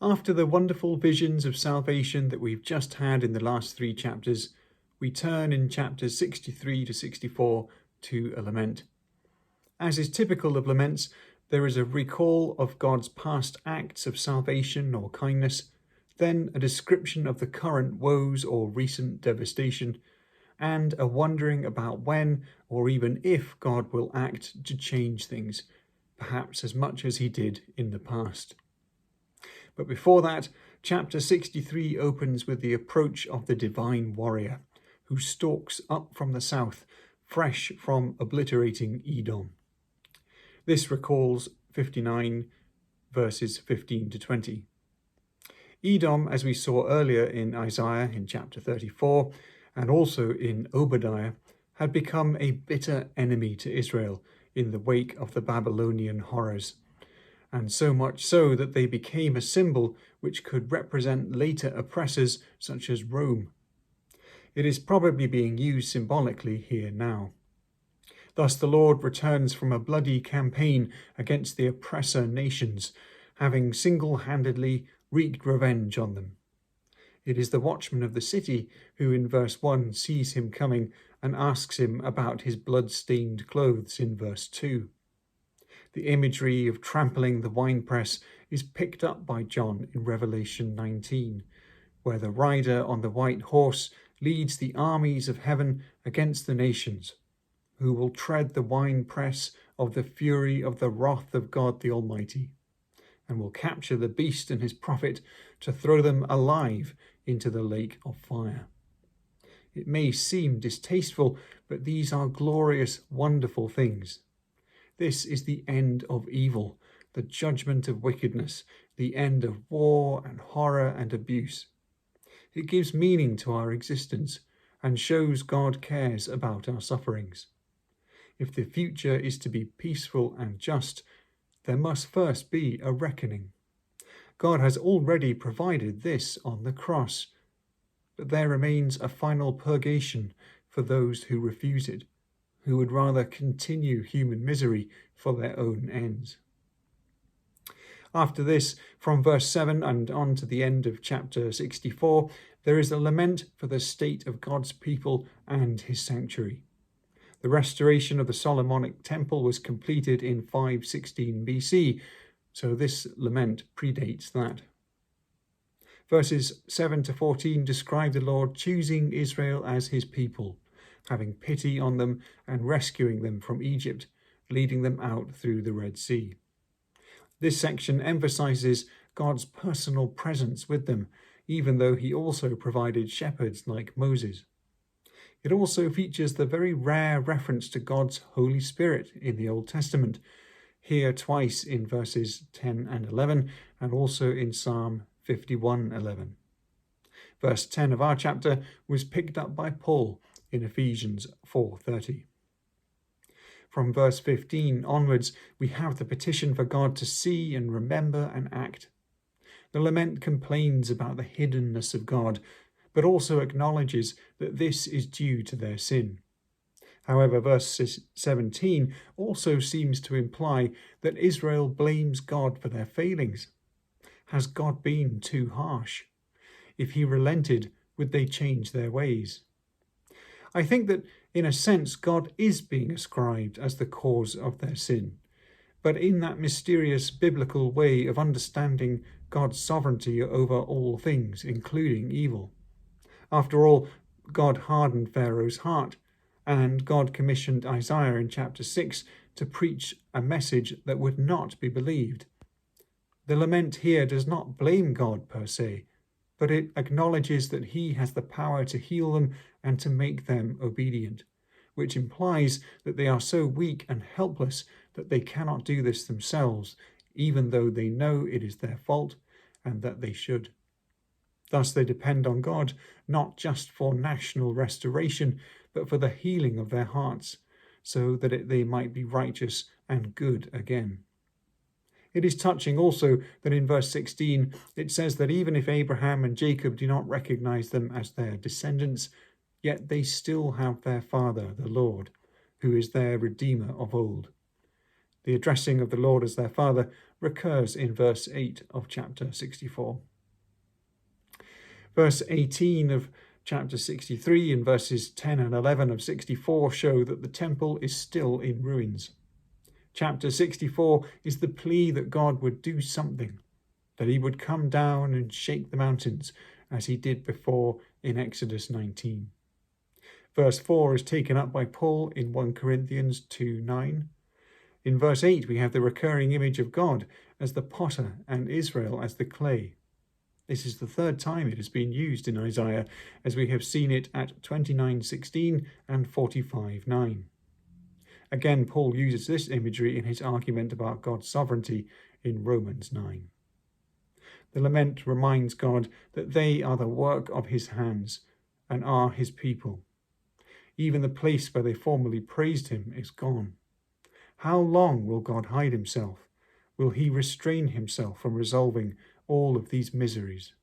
After the wonderful visions of salvation that we've just had in the last 3 chapters, we turn in chapters 63 to 64 to a lament. As is typical of laments, there is a recall of God's past acts of salvation or kindness, then a description of the current woes or recent devastation, and a wondering about when or even if God will act to change things, perhaps as much as he did in the past. But before that, chapter 63 opens with the approach of the divine warrior, who stalks up from the south, fresh from obliterating Edom. This recalls 59 verses 15 to 20. Edom, as we saw earlier in Isaiah in chapter 34, and also in Obadiah, had become a bitter enemy to Israel in the wake of the Babylonian horrors, and so much so that they became a symbol which could represent later oppressors such as Rome. It is probably being used symbolically here now. Thus the Lord returns from a bloody campaign against the oppressor nations, having single-handedly wreaked revenge on them. It is the watchman of the city who in verse 1 sees him coming and asks him about his blood-stained clothes in verse 2. The imagery of trampling the winepress is picked up by John in Revelation 19, where the rider on the white horse leads the armies of heaven against the nations, who will tread the winepress of the fury of the wrath of God the Almighty, and will capture the beast and his prophet to throw them alive into the lake of fire. It may seem distasteful, but these are glorious, wonderful things. This is the end of evil, the judgment of wickedness, the end of war and horror and abuse. It gives meaning to our existence and shows God cares about our sufferings. If the future is to be peaceful and just, there must first be a reckoning. God has already provided this on the cross, but there remains a final purgation for those who refuse it, who would rather continue human misery for their own ends. After this, from verse 7 and on to the end of chapter 64, there is a lament for the state of God's people and his sanctuary. The restoration of the Solomonic temple was completed in 516 BC, so this lament predates that. Verses 7 to 14 describe the Lord choosing Israel as his people, having pity on them and rescuing them from Egypt, leading them out through the Red Sea. This section emphasizes God's personal presence with them, even though he also provided shepherds like Moses. It also features the very rare reference to God's Holy Spirit in the Old Testament, here twice in verses 10 and 11, and also in Psalm 51:11. Verse 10 of our chapter was picked up by Paul in Ephesians 4:30. From verse 15 onwards, we have the petition for God to see and remember and act. The lament complains about the hiddenness of God, but also acknowledges that this is due to their sin. However, verse 17 also seems to imply that Israel blames God for their failings. Has God been too harsh? If he relented, would they change their ways? I think that, in a sense, God is being ascribed as the cause of their sin, but in that mysterious biblical way of understanding God's sovereignty over all things, including evil. After all, God hardened Pharaoh's heart, and God commissioned Isaiah in chapter 6 to preach a message that would not be believed. The lament here does not blame God per se, but it acknowledges that he has the power to heal them and to make them obedient, which implies that they are so weak and helpless that they cannot do this themselves, even though they know it is their fault and that they should. Thus they depend on God, not just for national restoration, but for the healing of their hearts, so that they might be righteous and good again. It is touching also that in verse 16 it says that even if Abraham and Jacob do not recognize them as their descendants, yet they still have their father, the Lord, who is their Redeemer of old. The addressing of the Lord as their Father recurs in verse 8 of chapter 64. Verse 18 of chapter 63 and verses 10 and 11 of 64 show that the temple is still in ruins. Chapter 64 is the plea that God would do something, that he would come down and shake the mountains as he did before in Exodus 19. Verse 4 is taken up by Paul in 1 Corinthians 2:9. In verse 8 we have the recurring image of God as the potter and Israel as the clay. This is the third time it has been used in Isaiah, as we have seen it at 29:16 and 45:9. Again, Paul uses this imagery in his argument about God's sovereignty in Romans 9. The lament reminds God that they are the work of his hands and are his people. Even the place where they formerly praised him is gone. How long will God hide himself? Will he restrain himself from resolving all of these miseries?